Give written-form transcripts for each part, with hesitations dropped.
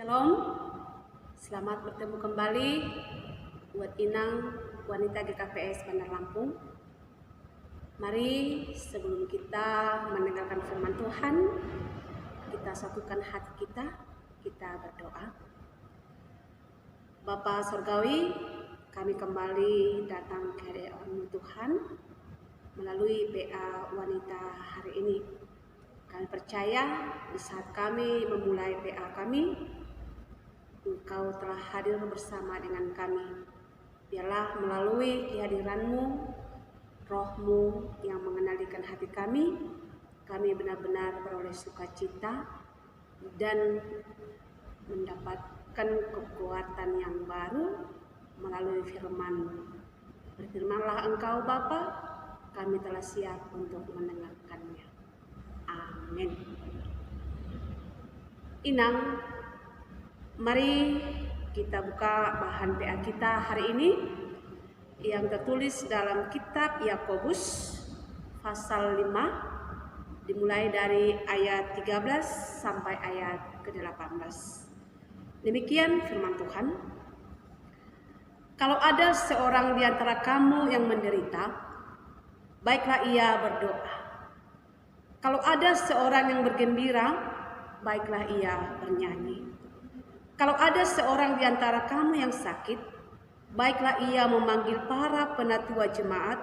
Shalom, selamat bertemu kembali buat Inang wanita GKPS Bandar Lampung. Mari sebelum kita mendengarkan firman Tuhan, kita satukan hati kita berdoa. Bapa Surgawi, kami kembali datang ke hadirat Tuhan melalui PA wanita hari ini. Kami percaya di saat kami memulai PA kami, Engkau telah hadir bersama dengan kami. Biarlah melalui kehadiran-Mu, Roh-Mu yang mengendalikan hati kami benar-benar beroleh sukacita dan mendapatkan kekuatan yang baru melalui firman-Mu. Berfirmanlah Engkau Bapa, kami telah siap untuk mendengarkannya. Amin. Inang, mari kita buka bahan PA kita hari ini yang tertulis dalam kitab Yakobus pasal 5 dimulai dari ayat 13 sampai ayat ke-18. Demikian firman Tuhan. Kalau ada seorang di antara kamu yang menderita, baiklah ia berdoa. Kalau ada seorang yang bergembira, baiklah ia bernyanyi. Kalau ada seorang di antara kamu yang sakit, baiklah ia memanggil para penatua jemaat,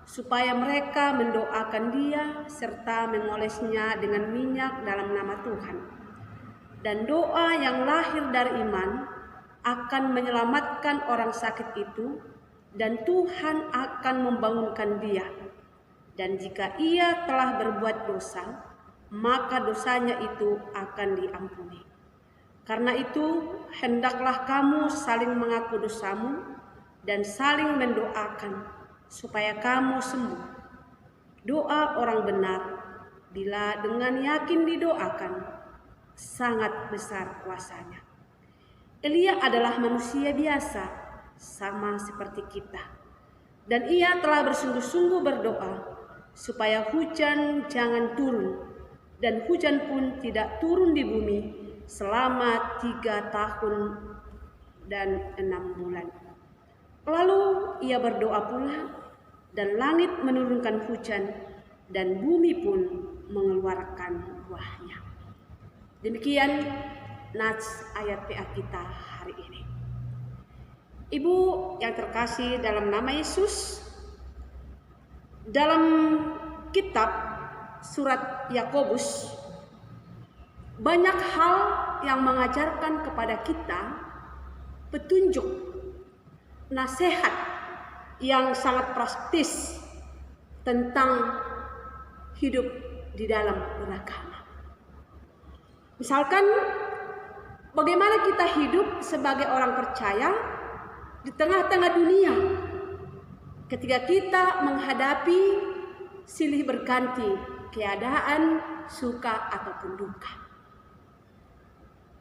supaya mereka mendoakan dia serta mengolesnya dengan minyak dalam nama Tuhan. Dan doa yang lahir dari iman akan menyelamatkan orang sakit itu, dan Tuhan akan membangunkan dia. Dan jika ia telah berbuat dosa, maka dosanya itu akan diampuni. Karena itu, hendaklah kamu saling mengaku dosamu dan saling mendoakan supaya kamu sembuh. Doa orang benar, bila dengan yakin didoakan, sangat besar kuasanya. Elia adalah manusia biasa, sama seperti kita. Dan ia telah bersungguh-sungguh berdoa, supaya hujan jangan turun, dan hujan pun tidak turun di bumi selama 3 tahun dan 6 bulan. Lalu ia berdoa pula, dan langit menurunkan hujan, dan bumi pun mengeluarkan buahnya. Demikian nats ayat PA kita hari ini. Ibu yang terkasih dalam nama Yesus, dalam kitab surat Yakobus banyak hal yang mengajarkan kepada kita petunjuk, nasihat yang sangat praktis tentang hidup di dalam beragama. Misalkan bagaimana kita hidup sebagai orang percaya di tengah-tengah dunia ketika kita menghadapi silih berganti keadaan suka ataupun duka.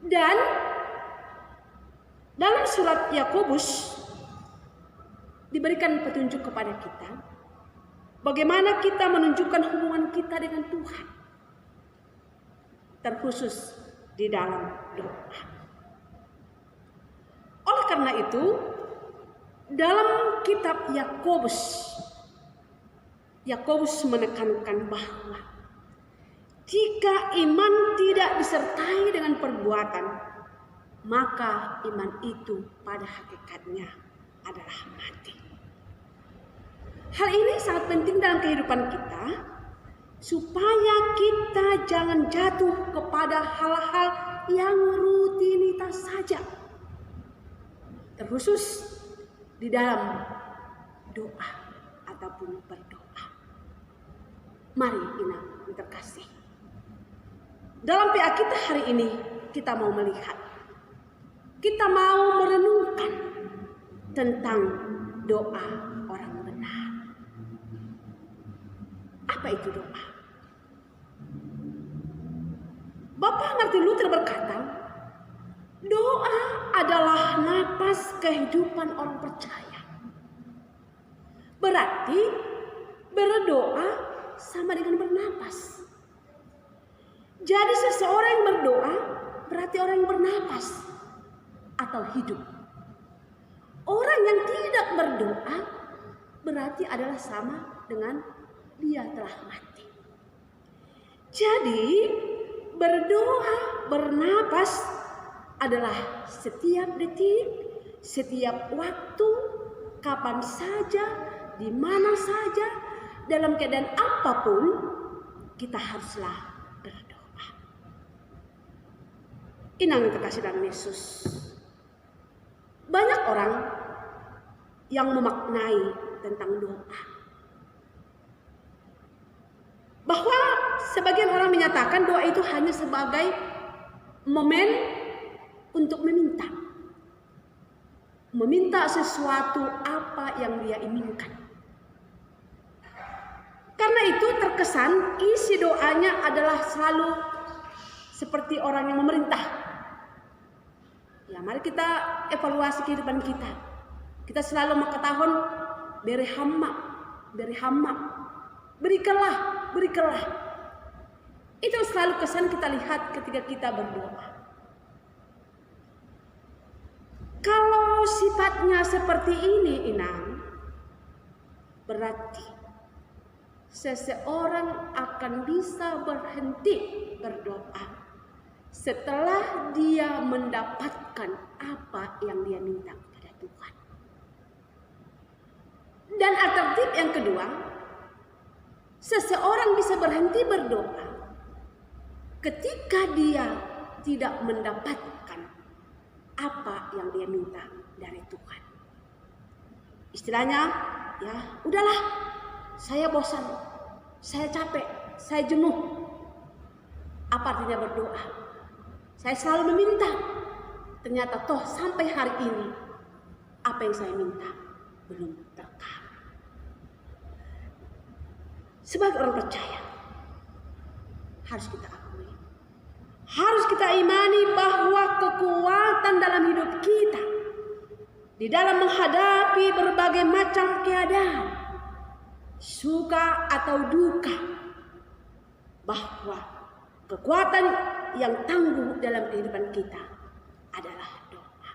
Dan dalam surat Yakobus diberikan petunjuk kepada kita bagaimana kita menunjukkan hubungan kita dengan Tuhan, terkhusus di dalam doa. Oleh karena itu, dalam kitab Yakobus menekankan bahwa jika iman tidak disertai dengan perbuatan, maka iman itu pada hakikatnya adalah mati. Hal ini sangat penting dalam kehidupan kita, supaya kita jangan jatuh kepada hal-hal yang rutinitas saja, terkhusus di dalam doa ataupun berdoa. Mari Inang terkasih, dalam PA kita hari ini kita mau melihat, kita mau merenungkan tentang doa orang benar. Apa itu doa? Bapak Martin Luther berkata, doa adalah napas kehidupan orang percaya. Berarti berdoa sama dengan bernapas. Jadi seseorang yang berdoa berarti orang yang bernapas. atau hidup. Orang yang tidak berdoa berarti adalah sama dengan dia telah mati. Jadi berdoa, bernapas adalah setiap detik, setiap waktu, kapan saja, di mana saja, dalam keadaan apapun, kita haruslah berdoa. Inang terkasih dalam Yesus. Banyak orang yang memaknai tentang doa. Bahwa sebagian orang menyatakan doa itu hanya sebagai momen untuk meminta. Meminta sesuatu apa yang dia inginkan. Karena itu terkesan isi doanya adalah selalu seperti orang yang memerintah. Ya, mari kita evaluasi kehidupan kita. Kita selalu mengatakan beri hamba, berikanlah. Itu selalu kesan kita lihat ketika kita berdoa. Kalau sifatnya seperti ini, Inang, berarti seseorang akan bisa berhenti berdoa setelah dia mendapatkan apa yang dia minta kepada Tuhan. Dan alternatif yang kedua, seseorang bisa berhenti berdoa ketika dia tidak mendapatkan apa yang dia minta dari Tuhan. Istilahnya, ya udahlah, saya bosan, saya capek, saya jenuh. Apa artinya berdoa? Saya selalu meminta. Ternyata toh sampai hari ini apa yang saya minta belum terkabul. Sebagai orang percaya harus kita akui, harus kita imani bahwa kekuatan dalam hidup kita di dalam menghadapi berbagai macam keadaan, suka atau duka, bahwa kekuatan yang tangguh dalam kehidupan kita adalah doa.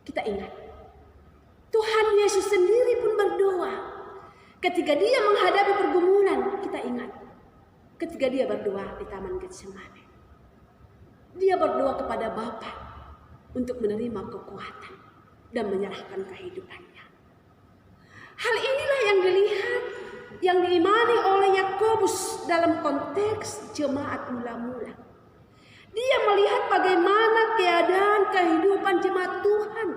Kita ingat, Tuhan Yesus sendiri pun berdoa. Ketika dia menghadapi pergumulan, kita ingat. Ketika dia berdoa di Taman Getsemani, dia berdoa kepada Bapa untuk menerima kekuatan dan menyerahkan kehidupannya. Hal inilah yang dilihat, yang diimani oleh Yakobus dalam konteks jemaat mula-mula. Dia melihat bagaimana keadaan kehidupan jemaat Tuhan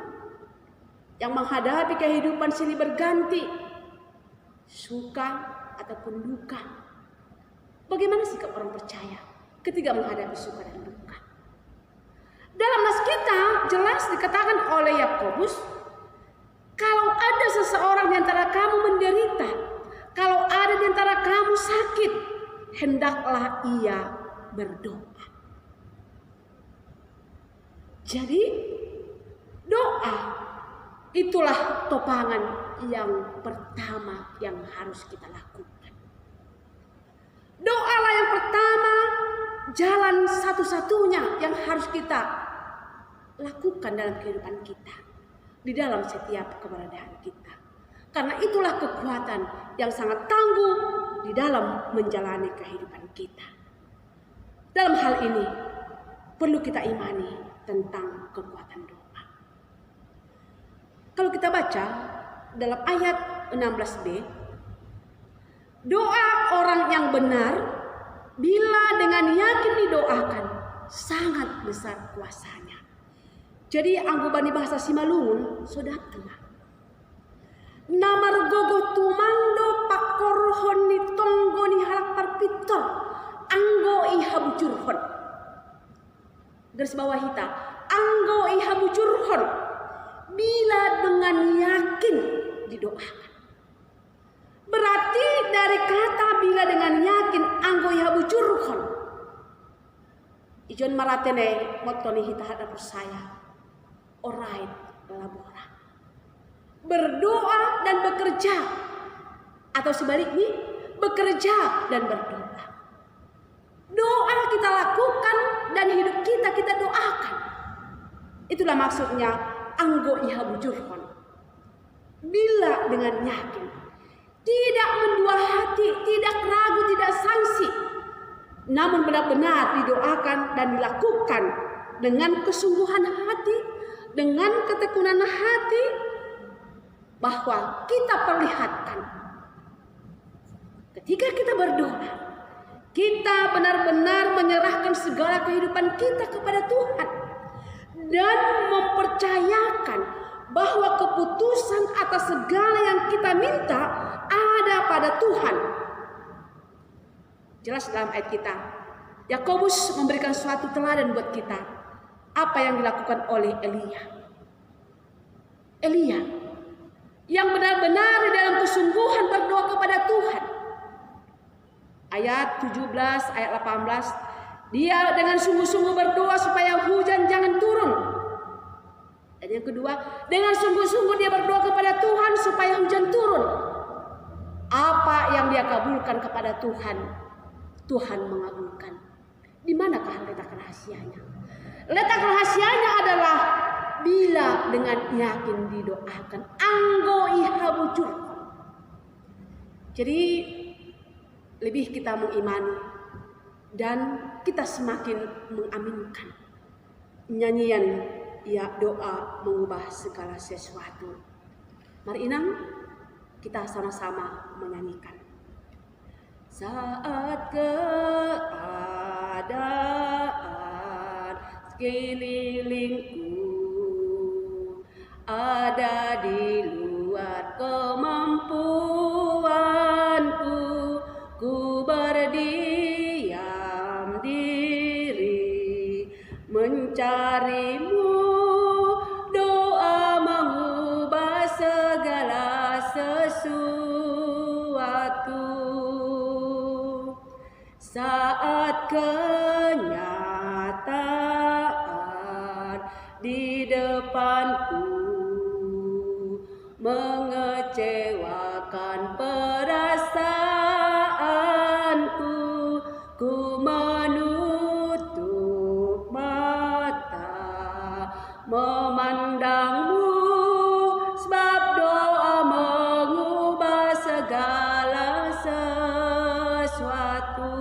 yang menghadapi kehidupan silih berganti, suka ataupun duka. Bagaimana sikap orang percaya ketika menghadapi suka dan duka? Dalam nas kita jelas dikatakan oleh Yakobus, kalau ada seseorang di antara kamu menderita, kalau ada di antara kamu sakit, hendaklah ia berdoa. Jadi doa itulah topangan yang pertama yang harus kita lakukan. Doalah yang pertama, jalan satu-satunya yang harus kita lakukan dalam kehidupan kita, di dalam setiap keberadaan kita. Karena itulah kekuatan yang sangat tangguh di dalam menjalani kehidupan kita. Dalam hal ini perlu kita imani tentang kekuatan doa. Kalau kita baca dalam ayat 16b, doa orang yang benar bila dengan yakin didoakan sangat besar kuasanya. Jadi anggobani bahasa Simalungun sodapna. Namar gogo tumando pakorhon ni tonggo ni halak parpito anggo ihabucurhon. Garis bawah hita, anggo ihabucurhon bila dengan yakin didoakan. Berarti dari kata bila dengan yakin anggo ihabucurhon, ijon maratene motoni hita hadap saya. Alright, labora. Berdoa dan bekerja, atau sebaliknya bekerja dan berdoa. Doa kita lakukan dan hidup kita doakan. Itulah maksudnya anggo iha bujurkon. Bila dengan yakin, tidak mendua hati, tidak ragu, tidak sangsi, namun benar-benar didoakan dan dilakukan dengan kesungguhan hati, dengan ketekunan hati, bahwa kita perlihatkan ketika kita berdoa, kita benar-benar menyerahkan segala kehidupan kita kepada Tuhan dan mempercayakan bahwa keputusan atas segala yang kita minta ada pada Tuhan. Jelas dalam ayat kita, Yakobus memberikan suatu teladan buat kita. Apa yang dilakukan oleh Elia yang benar-benar di dalam kesungguhan berdoa kepada Tuhan. Ayat 17, ayat 18, dia dengan sungguh-sungguh berdoa supaya hujan jangan turun. Dan yang kedua, dengan sungguh-sungguh dia berdoa kepada Tuhan supaya hujan turun. Apa yang dia kabulkan kepada Tuhan, Tuhan mengabulkan. Di manakah letak rahasianya? Letak rahasianya adalah bila dengan yakin didoakan. Anggo iha bujur. Jadi lebih kita mengimani dan kita semakin mengaminkan. Nyanyian ya doa mengubah segala sesuatu. Mari Inang, kita sama-sama menyanyikan. Saat keadaan sekelilingku ada di luar kemampuanku, ku berdiam diri mencarimu. Doa mengubah segala sesuatu. Saat kenyataan di depanku mengecewakan perasaanku, ku menutup mata memandangmu, sebab doa mengubah segala sesuatu.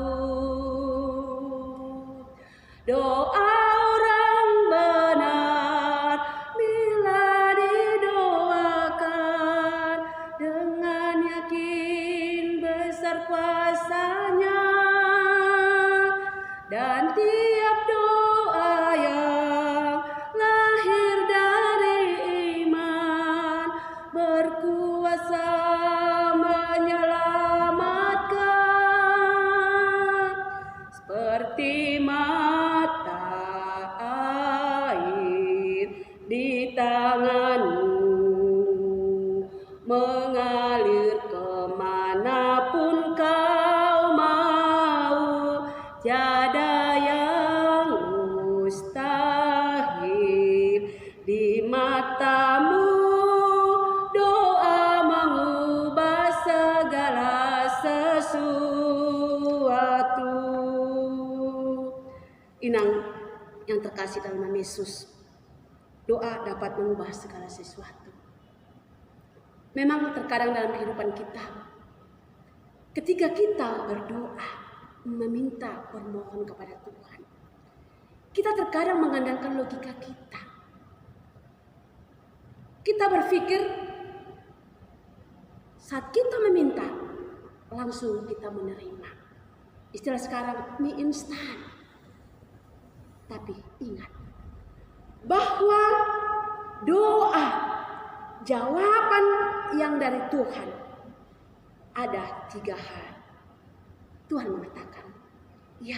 Doa orang benar bila didoakan dengan yakin besar kuasanya, dan tiap doa yang lahir dari iman berkuasa menyelamatkan, seperti mata air di tanganmu mengalir kemanapun kau mau. Tiada yang mustahil di matamu. Doa mengubah segala sesuatu. Inang yang terkasih dalam nama Yesus, doa dapat mengubah segala sesuatu. Memang terkadang dalam kehidupan kita, ketika kita berdoa, meminta, bermohon kepada Tuhan, kita terkadang mengandalkan logika kita. Kita berpikir saat kita meminta, langsung kita menerima. Istilah sekarang, mie instan. Tapi ingat bahwa doa, jawaban yang dari Tuhan ada 3 hal. Tuhan mengatakan, ya,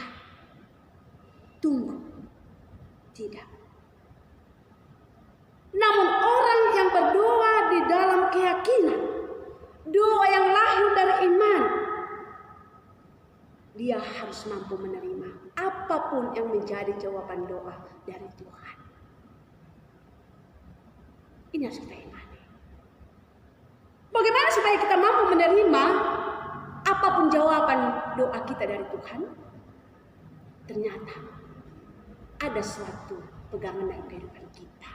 tunggu, tidak. Namun orang yang berdoa di dalam keyakinan, doa yang lahir dari iman, dia harus mampu menerima apapun yang menjadi jawaban doa dari Tuhan. Ini harus kita imani. Bagaimana supaya kita mampu menerima apapun jawaban doa kita dari Tuhan? Ternyata ada suatu pegangan dalam kehidupan kita.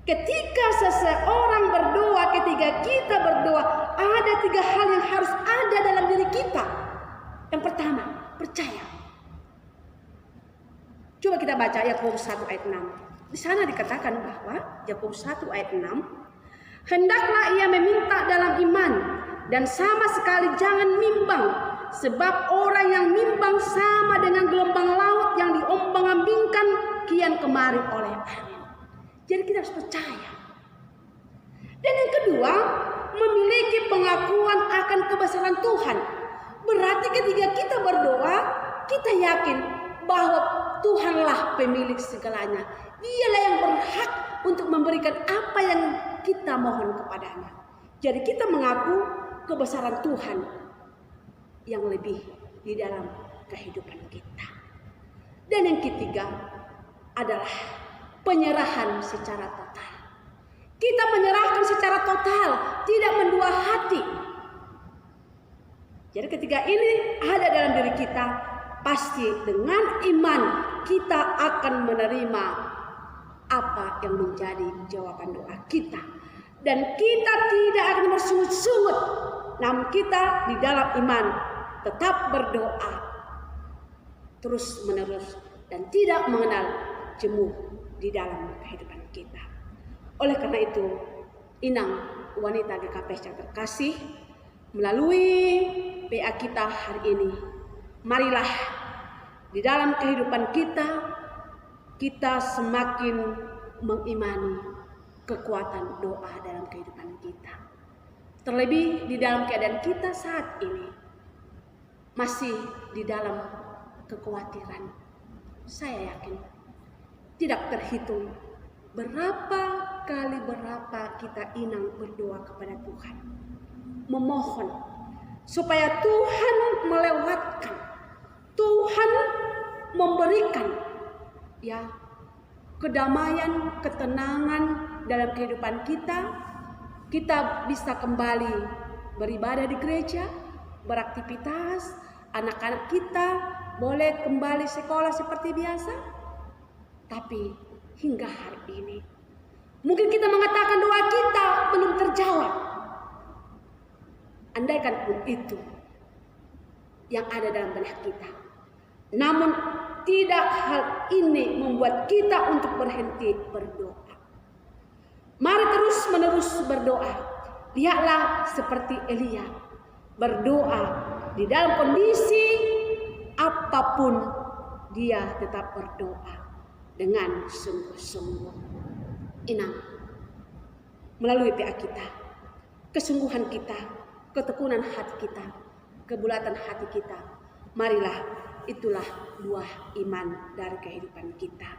Ketika seseorang berdoa, ketika kita berdoa, ada 3 hal yang harus ada dalam diri kita. Yang pertama, percaya. Coba kita baca Yakobus 1 ayat 6. Di sana dikatakan bahwa Yakobus 1 ayat 6, hendaklah ia meminta dalam iman dan sama sekali jangan mimbang, sebab orang yang mimbang sama dengan gelombang laut yang diombang-ambingkan kian kemari oleh angin. Jadi kita harus percaya. Dan yang kedua, memiliki pengakuan akan kebesaran Tuhan. Berarti ketika kita berdoa, kita yakin bahwa Tuhanlah pemilik segalanya. Dialah yang berhak untuk memberikan apa yang kita mohon kepadanya. Jadi kita mengaku kebesaran Tuhan yang lebih di dalam kehidupan kita. Dan yang ketiga adalah penyerahan secara total. Kita menyerahkan secara total, tidak mendua hati. Jadi ketika ini ada dalam diri kita, pasti dengan iman kita akan menerima apa yang menjadi jawaban doa kita. Dan kita tidak akan bersungut-sungut, namun kita di dalam iman tetap berdoa terus menerus dan tidak mengenal jemu di dalam kehidupan kita. Oleh karena itu, inang wanita GKPS yang terkasih, melalui PA kita hari ini, marilah di dalam kehidupan kita semakin mengimani kekuatan doa dalam kehidupan kita. Terlebih di dalam keadaan kita saat ini masih di dalam kekhawatiran. Saya yakin tidak terhitung berapa kita inang berdoa kepada Tuhan, memohon supaya Tuhan melewatkan, Tuhan memberikan kedamaian, ketenangan dalam kehidupan kita. Kita bisa kembali beribadah di gereja, beraktivitas, anak-anak kita boleh kembali sekolah seperti biasa. Tapi hingga hari ini mungkin kita mengatakan doa kita belum terjawab. Andaikan pun itu yang ada dalam benak kita, namun tidak hal ini membuat kita untuk berhenti berdoa. Mari terus menerus berdoa. Lihatlah seperti Elia berdoa di dalam kondisi apapun, dia tetap berdoa dengan sungguh-sungguh. Inang, melalui PA kita, kesungguhan kita, ketekunan hati kita, kebulatan hati kita, marilah itulah buah iman dari kehidupan kita.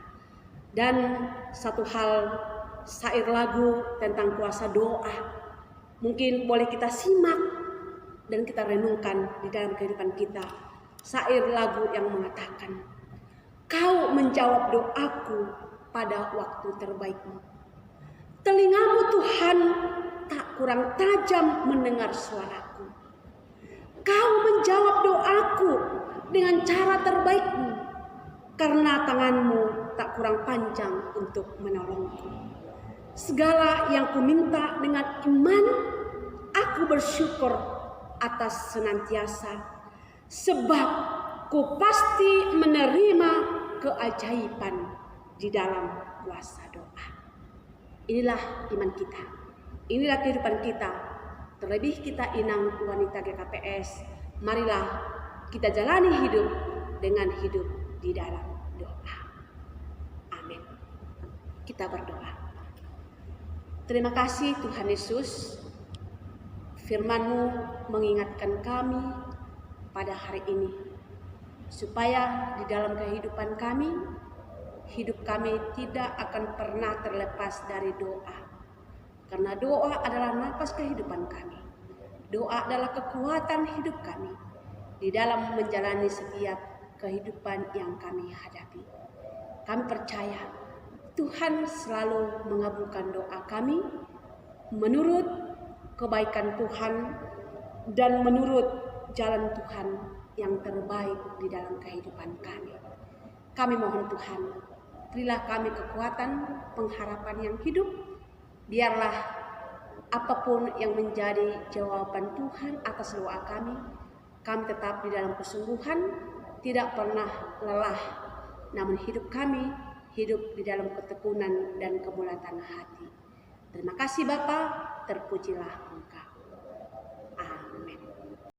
Dan satu hal, syair lagu tentang kuasa doa mungkin boleh kita simak dan kita renungkan di dalam kehidupan kita. Syair lagu yang mengatakan, kau menjawab doaku pada waktu terbaikmu. Telingamu Tuhan tak kurang tajam mendengar suaraku. Kau menjawab doaku dengan cara terbaikmu, karena tanganmu tak kurang panjang untuk menolongku. Segala yang kuminta dengan iman, aku bersyukur atas senantiasa, sebab ku pasti menerima keajaiban di dalam kuasa doa. Inilah iman kita, inilah kehidupan kita. Terlebih kita inang wanita GKPS, marilah kita jalani hidup dengan hidup di dalam doa. Amin. Kita berdoa. Terima kasih Tuhan Yesus, firman-Mu mengingatkan kami pada hari ini, supaya di dalam kehidupan kami, hidup kami tidak akan pernah terlepas dari doa. Karena doa adalah nafas kehidupan kami. Doa adalah kekuatan hidup kami di dalam menjalani setiap kehidupan yang kami hadapi. Kami percaya Tuhan selalu mengabulkan doa kami menurut kebaikan Tuhan dan menurut jalan Tuhan yang terbaik di dalam kehidupan kami. Kami mohon Tuhan, berilah kami kekuatan, pengharapan yang hidup. Biarlah apapun yang menjadi jawaban Tuhan atas doa kami tetap di dalam kesungguhan, tidak pernah lelah, namun hidup kami hidup di dalam ketekunan dan kebulatan hati. Terima kasih Bapa, terpujilah.